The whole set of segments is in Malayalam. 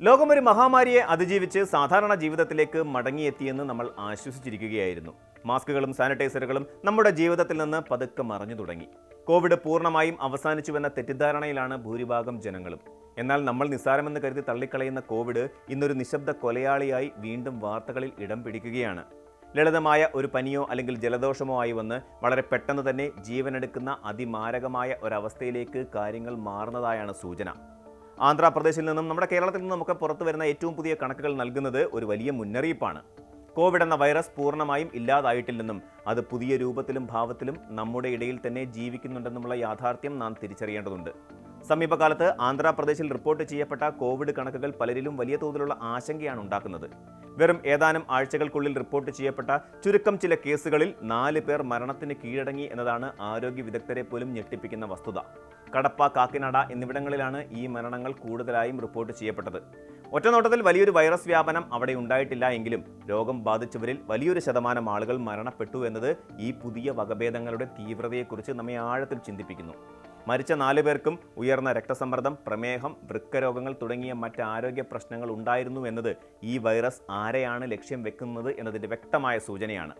ലോകം ഒരു മഹാമാരിയെ അതിജീവിച്ച് സാധാരണ ജീവിതത്തിലേക്ക് മടങ്ങിയെത്തിയെന്ന് നമ്മൾ ആശ്വസിച്ചിരിക്കുകയായിരുന്നു. മാസ്കുകളും സാനിറ്റൈസറുകളും നമ്മുടെ ജീവിതത്തിൽ നിന്ന് പതുക്കെ മറഞ്ഞു തുടങ്ങി. കോവിഡ് പൂർണ്ണമായും അവസാനിച്ചുവെന്ന തെറ്റിദ്ധാരണയിലാണ് ഭൂരിഭാഗം ജനങ്ങളും. എന്നാൽ നമ്മൾ നിസ്സാരമെന്ന് കരുതി തള്ളിക്കളയുന്ന കോവിഡ് ഇന്നൊരു നിശബ്ദ കൊലയാളിയായി വീണ്ടും വാർത്തകളിൽ ഇടം പിടിക്കുകയാണ്. ലളിതമായ ഒരു പനിയോ അല്ലെങ്കിൽ ജലദോഷമോ ആയി വന്ന് വളരെ പെട്ടെന്ന് തന്നെ ജീവനെടുക്കുന്ന അതിമാരകമായ ഒരവസ്ഥയിലേക്ക് കാര്യങ്ങൾ മാറുന്നതായാണ് സൂചന. ആന്ധ്രാപ്രദേശിൽ നിന്നും നമ്മുടെ കേരളത്തിൽ നിന്നും ഒക്കെ പുറത്തു വരുന്ന ഏറ്റവും പുതിയ കണക്കുകൾ നൽകുന്നത് ഒരു വലിയ മുന്നറിയിപ്പാണ്. കോവിഡ് എന്ന വൈറസ് പൂർണ്ണമായും ഇല്ലാതായിട്ടില്ലെന്നും അത് പുതിയ രൂപത്തിലും ഭാവത്തിലും നമ്മുടെ ഇടയിൽ തന്നെ ജീവിക്കുന്നുണ്ടെന്നുമുള്ള യാഥാർത്ഥ്യം നാം തിരിച്ചറിയേണ്ടതുണ്ട്. സമീപകാലത്ത് ആന്ധ്രാപ്രദേശിൽ റിപ്പോർട്ട് ചെയ്യപ്പെട്ട കോവിഡ് കണക്കുകൾ പലരിലും വലിയ തോതിലുള്ള ആശങ്കയാണ് ഉണ്ടാക്കുന്നത്. വെറും ഏതാനും ആഴ്ചകൾക്കുള്ളിൽ റിപ്പോർട്ട് ചെയ്യപ്പെട്ട ചുരുക്കം ചില കേസുകളിൽ 4 പേർ മരണത്തിന് കീഴടങ്ങി എന്നതാണ് ആരോഗ്യ വിദഗ്ധരെ പോലും ഞെട്ടിപ്പിക്കുന്ന വസ്തുത. കടപ്പ, കാക്കിനാട എന്നിവിടങ്ങളിലാണ് ഈ മരണങ്ങൾ കൂടുതലായും റിപ്പോർട്ട് ചെയ്യപ്പെട്ടത്. ഒറ്റനോട്ടത്തിൽ വലിയൊരു വൈറസ് വ്യാപനം അവിടെ ഉണ്ടായിട്ടില്ല എങ്കിലും രോഗം ബാധിച്ചവരിൽ വലിയൊരു ശതമാനം ആളുകൾ മരണപ്പെട്ടു എന്നത് ഈ പുതിയ വകഭേദങ്ങളുടെ തീവ്രതയെക്കുറിച്ച് നമ്മെ ആഴത്തിൽ ചിന്തിപ്പിക്കുന്നു. മരിച്ച 4 പേർക്കും ഉയർന്ന രക്തസമ്മർദ്ദം, പ്രമേഹം, വൃക്കരോഗങ്ങൾ തുടങ്ങിയ മറ്റ് ആരോഗ്യ പ്രശ്നങ്ങൾ ഉണ്ടായിരുന്നു എന്നത് ഈ വൈറസ് ആരെയാണ് ലക്ഷ്യം വെക്കുന്നത് എന്നതിൻ്റെ വ്യക്തമായ സൂചനയാണ്.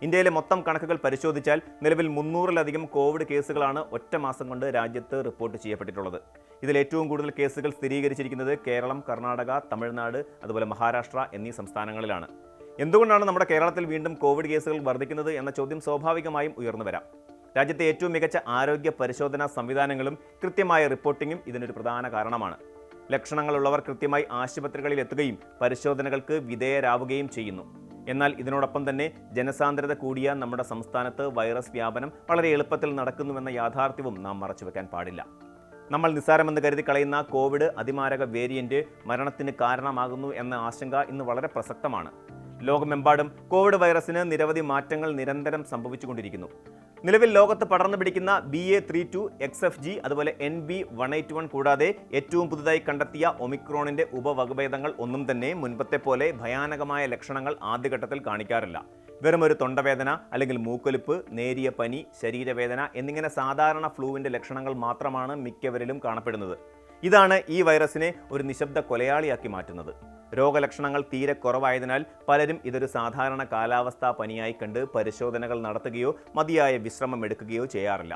ഇന്ത്യയിലെ മൊത്തം കണക്കുകൾ പരിശോധിച്ചാൽ നിലവിൽ 300-ലധികം കോവിഡ് കേസുകളാണ് ഒറ്റ മാസം കൊണ്ട് രാജ്യത്ത് റിപ്പോർട്ട് ചെയ്യപ്പെട്ടിട്ടുള്ളത്. ഇതിൽ ഏറ്റവും കൂടുതൽ കേസുകൾ സ്ഥിരീകരിച്ചിരിക്കുന്നത് കേരളം, കർണാടക, തമിഴ്നാട്, അതുപോലെ മഹാരാഷ്ട്ര എന്നീ സംസ്ഥാനങ്ങളിലാണ്. എന്തുകൊണ്ടാണ് നമ്മുടെ കേരളത്തിൽ വീണ്ടും കോവിഡ് കേസുകൾ വർദ്ധിക്കുന്നത് എന്ന ചോദ്യം സ്വാഭാവികമായും ഉയർന്നു വരാം. രാജ്യത്തെ ഏറ്റവും മികച്ച ആരോഗ്യ പരിശോധനാ സംവിധാനങ്ങളും കൃത്യമായ റിപ്പോർട്ടിങ്ങും ഇതിനൊരു പ്രധാന കാരണമാണ്. ലക്ഷണങ്ങളുള്ളവർ കൃത്യമായി ആശുപത്രികളിൽ എത്തുകയും പരിശോധനകൾക്ക് വിധേയരാവുകയും ചെയ്യുന്നു. എന്നാൽ ഇതിനോടൊപ്പം തന്നെ ജനസാന്ദ്രത കൂടിയ നമ്മുടെ സംസ്ഥാനത്ത് വൈറസ് വ്യാപനം വളരെ എളുപ്പത്തിൽ നടക്കുന്നുവെന്ന യാഥാർത്ഥ്യവും നാം മറച്ചുവെക്കാൻ പാടില്ല. നമ്മൾ നിസ്സാരമെന്ന് കരുതി കളയുന്ന കോവിഡ് അതിമാരക വേരിയന്റ് മരണത്തിന് കാരണമാകുന്നു എന്ന ആശങ്ക ഇന്ന് വളരെ പ്രസക്തമാണ്. ലോകമെമ്പാടും കോവിഡ് വൈറസിന് നിരവധി മാറ്റങ്ങൾ നിരന്തരം സംഭവിച്ചുകൊണ്ടിരിക്കുന്നു. നിലവിൽ ലോകത്ത് പടർന്നു പിടിക്കുന്ന BA.3.2, XFG, അതുപോലെ NB.181 കൂടാതെ ഏറ്റവും പുതുതായി കണ്ടെത്തിയ ഒമിക്രോണിന്റെ ഉപവകഭേദങ്ങൾ ഒന്നും തന്നെ മുൻപത്തെ പോലെ ഭയാനകമായ ലക്ഷണങ്ങൾ ആദ്യഘട്ടത്തിൽ കാണിക്കാറില്ല. വെറും ഒരു തൊണ്ടവേദന അല്ലെങ്കിൽ മൂക്കൊലിപ്പ്, നേരിയ പനി, ശരീരവേദന എന്നിങ്ങനെ സാധാരണ ഫ്ലൂവിന്റെ ലക്ഷണങ്ങൾ മാത്രമാണ് മിക്കവരിലും കാണപ്പെടുന്നത്. ഇതാണ് ഈ വൈറസിനെ ഒരു നിശബ്ദ കൊലയാളിയാക്കി മാറ്റുന്നത്. രോഗലക്ഷണങ്ങൾ തീരെ കുറവായതിനാൽ പലരും ഇതൊരു സാധാരണ കാലാവസ്ഥാ പനിയായി കണ്ട് പരിശോധനകൾ നടത്തുകയോ മതിയായ വിശ്രമം എടുക്കുകയോ ചെയ്യാറില്ല.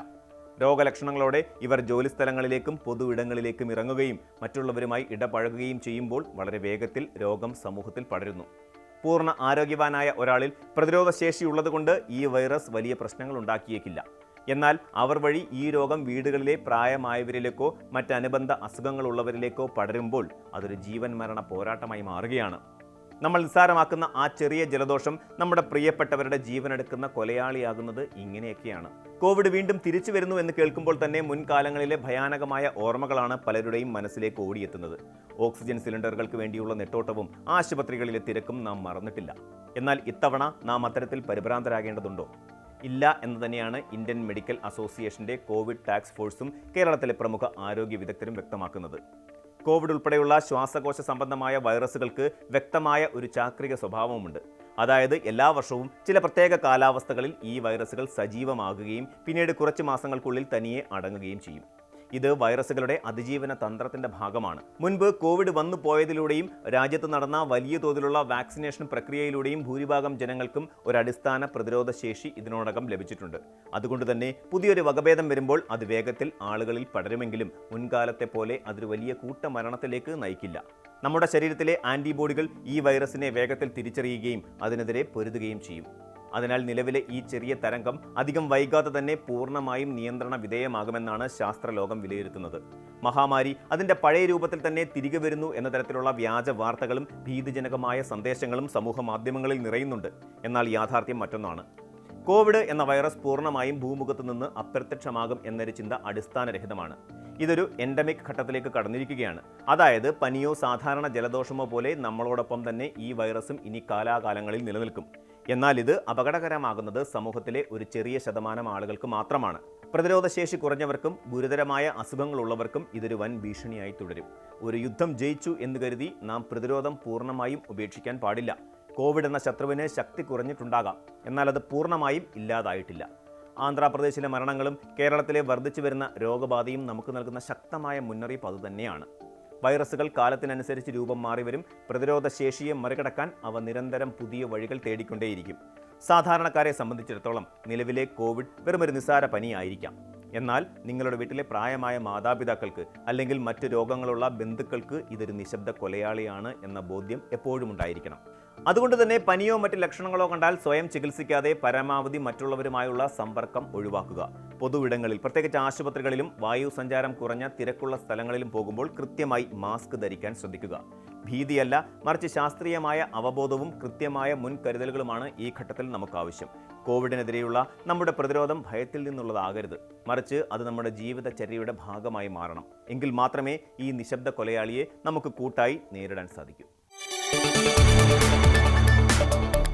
രോഗലക്ഷണങ്ങളോടെ ഇവർ ജോലിസ്ഥലങ്ങളിലേക്കും പൊതു ഇടങ്ങളിലേക്കും ഇറങ്ങുകയും മറ്റുള്ളവരുമായി ഇടപഴകുകയും ചെയ്യുമ്പോൾ വളരെ വേഗത്തിൽ രോഗം സമൂഹത്തിൽ പടരുന്നു. പൂർണ്ണ ആരോഗ്യവാനായ ഒരാളിൽ പ്രതിരോധശേഷി ഉള്ളതുകൊണ്ട് ഈ വൈറസ് വലിയ പ്രശ്നങ്ങൾ ഉണ്ടാക്കിയേക്കില്ല. എന്നാൽ അവർ വഴി ഈ രോഗം വീടുകളിലെ പ്രായമായവരിലേക്കോ മറ്റനുബന്ധ അസുഖങ്ങളുള്ളവരിലേക്കോ പടരുമ്പോൾ അതൊരു ജീവൻ മരണ പോരാട്ടമായി മാറുകയാണ്. നമ്മൾ നിസ്സാരമാക്കുന്ന ആ ചെറിയ ജലദോഷം നമ്മുടെ പ്രിയപ്പെട്ടവരുടെ ജീവനെടുക്കുന്ന കൊലയാളിയാകുന്നത് ഇങ്ങനെയൊക്കെയാണ്. കോവിഡ് വീണ്ടും തിരിച്ചു വരുന്നു എന്ന് കേൾക്കുമ്പോൾ തന്നെ മുൻകാലങ്ങളിലെ ഭയാനകമായ ഓർമ്മകളാണ് പലരുടെയും മനസ്സിലേക്ക് ഓടിയെത്തുന്നത്. ഓക്സിജൻ സിലിണ്ടറുകൾക്ക് വേണ്ടിയുള്ള നെട്ടോട്ടവും ആശുപത്രികളിലെ തിരക്കും നാം മറന്നിട്ടില്ല. എന്നാൽ ഇത്തവണ നാം അത്തരത്തിൽ പരിഭ്രാന്തരാകേണ്ടതുണ്ടോ? ഇല്ല എന്ന് തന്നെയാണ് ഇന്ത്യൻ മെഡിക്കൽ അസോസിയേഷന്റെ കോവിഡ് ടാസ്ക് ഫോഴ്സും കേരളത്തിലെ പ്രമുഖ ആരോഗ്യ വിദഗ്ധരും വ്യക്തമാക്കുന്നത്. കോവിഡ് ഉൾപ്പെടെയുള്ള ശ്വാസകോശ സംബന്ധമായ വൈറസുകൾക്ക് വ്യക്തമായ ഒരു ചാക്രിക സ്വഭാവമുണ്ട്. അതായത് എല്ലാ വർഷവും ചില പ്രത്യേക കാലാവസ്ഥകളിൽ ഈ വൈറസുകൾ സജീവമാകുകയും പിന്നീട് കുറച്ച് മാസങ്ങൾക്കുള്ളിൽ തനിയെ അടങ്ങുകയും ചെയ്യും. ഇത് വൈറസുകളുടെ അതിജീവന തന്ത്രത്തിന്റെ ഭാഗമാണ്. മുൻപ് കോവിഡ് വന്നു പോയതിലൂടെയും രാജ്യത്ത് നടന്ന വലിയ തോതിലുള്ള വാക്സിനേഷൻ പ്രക്രിയയിലൂടെയും ഭൂരിഭാഗം ജനങ്ങൾക്കും ഒരു അടിസ്ഥാന പ്രതിരോധ ശേഷി ഇതിനോടകം ലഭിച്ചിട്ടുണ്ട്. അതുകൊണ്ട് തന്നെ പുതിയൊരു വകഭേദം വരുമ്പോൾ അത് വേഗത്തിൽ ആളുകളിൽ പടരുമെങ്കിലും മുൻകാലത്തെ പോലെ അതൊരു വലിയ കൂട്ടമരണത്തിലേക്ക് നയിക്കില്ല. നമ്മുടെ ശരീരത്തിലെ ആന്റിബോഡികൾ ഈ വൈറസിനെ വേഗത്തിൽ തിരിച്ചറിയുകയും അതിനെതിരെ പൊരുതുകയും ചെയ്യും. അതിനാൽ നിലവിലെ ഈ ചെറിയ തരംഗം അധികം വൈകാതെ തന്നെ പൂർണ്ണമായും നിയന്ത്രണ വിധേയമാകുമെന്നാണ് ശാസ്ത്രലോകം വിലയിരുത്തുന്നത്. മഹാമാരി അതിൻ്റെ പഴയ രൂപത്തിൽ തന്നെ തിരികെ വരുന്നു എന്ന തരത്തിലുള്ള വ്യാജ വാർത്തകളും ഭീതിജനകമായ സന്ദേശങ്ങളും സമൂഹ മാധ്യമങ്ങളിൽ നിറയുന്നുണ്ട്. എന്നാൽ യാഥാർത്ഥ്യം മറ്റൊന്നാണ്. കോവിഡ് എന്ന വൈറസ് പൂർണ്ണമായും ഭൂമുഖത്ത് നിന്ന് അപ്രത്യക്ഷമാകും എന്നൊരു ചിന്ത അടിസ്ഥാനരഹിതമാണ്. ഇതൊരു എൻഡമിക് ഘട്ടത്തിലേക്ക് കടന്നിരിക്കുകയാണ്. അതായത് പനിയോ സാധാരണ ജലദോഷമോ പോലെ നമ്മളോടൊപ്പം തന്നെ ഈ വൈറസും ഇനി കാലാകാലങ്ങളിൽ നിലനിൽക്കും. എന്നാൽ ഇത് അപകടകരമാകുന്നത് സമൂഹത്തിലെ ഒരു ചെറിയ ശതമാനം ആളുകൾക്ക് മാത്രമാണ്. പ്രതിരോധശേഷി കുറഞ്ഞവർക്കും ഗുരുതരമായ അസുഖങ്ങളുള്ളവർക്കും ഇതൊരു വൻ ഭീഷണിയായി തുടരും. ഒരു യുദ്ധം ജയിച്ചു എന്ന് കരുതി നാം പ്രതിരോധം പൂർണ്ണമായും ഉപേക്ഷിക്കാൻ പാടില്ല. കോവിഡ് എന്ന ശത്രുവിന് ശക്തി കുറഞ്ഞിട്ടുണ്ടാകാം, എന്നാൽ അത് പൂർണ്ണമായും ഇല്ലാതായിട്ടില്ല. ആന്ധ്രാപ്രദേശിലെ മരണങ്ങളും കേരളത്തിലെ വർദ്ധിച്ചു വരുന്ന രോഗബാധയും നമുക്ക് നൽകുന്ന ശക്തമായ മുന്നറിയിപ്പ് അതുതന്നെയാണ്. വൈറസുകൾ കാലത്തിനനുസരിച്ച് രൂപം മാറി വരും. പ്രതിരോധ ശേഷിയെ മറികടക്കാൻ അവ നിരന്തരം പുതിയ വഴികൾ തേടിക്കൊണ്ടേയിരിക്കും. സാധാരണക്കാരെ സംബന്ധിച്ചിടത്തോളം നിലവിലെ കോവിഡ് വെറുമൊരു നിസ്സാര പനിയായിരിക്കാം. എന്നാൽ നിങ്ങളുടെ വീട്ടിലെ പ്രായമായ മാതാപിതാക്കൾക്ക് അല്ലെങ്കിൽ മറ്റ് രോഗങ്ങളുള്ള ബന്ധുക്കൾക്ക് ഇതൊരു നിശബ്ദ കൊലയാളിയാണ് എന്ന ബോധ്യം എപ്പോഴും ഉണ്ടായിരിക്കണം. അതുകൊണ്ട് തന്നെ പനിയോ മറ്റ് ലക്ഷണങ്ങളോ കണ്ടാൽ സ്വയം ചികിത്സിക്കാതെ പരമാവധി മറ്റുള്ളവരുമായുള്ള സമ്പർക്കം ഒഴിവാക്കുക. പൊതുവിടങ്ങളിൽ, പ്രത്യേകിച്ച് ആശുപത്രികളിലും വായു സഞ്ചാരം കുറഞ്ഞ തിരക്കുള്ള സ്ഥലങ്ങളിലും പോകുമ്പോൾ കൃത്യമായി മാസ്ക് ധരിക്കാൻ ശ്രദ്ധിക്കുക. ഭീതിയല്ല, മറിച്ച് ശാസ്ത്രീയമായ അവബോധവും കൃത്യമായ മുൻകരുതലുകളുമാണ് ഈ ഘട്ടത്തിൽ നമുക്ക് ആവശ്യം. കോവിഡിനെതിരെയുള്ള നമ്മുടെ പ്രതിരോധം ഭയത്തിൽ നിന്നുള്ളതാകരുത്, മറിച്ച് അത് നമ്മുടെ ജീവിതചര്യയുടെ ഭാഗമായി മാറണം. എങ്കിൽ മാത്രമേ ഈ നിശബ്ദ കൊലയാളിയെ നമുക്ക് കൂട്ടായി നേരിടാൻ സാധിക്കൂ.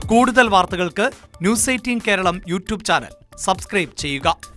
കൂടുതൽ വാർത്തകൾക്ക് news 18 Keralam YouTube channel subscribe ചെയ്യുക.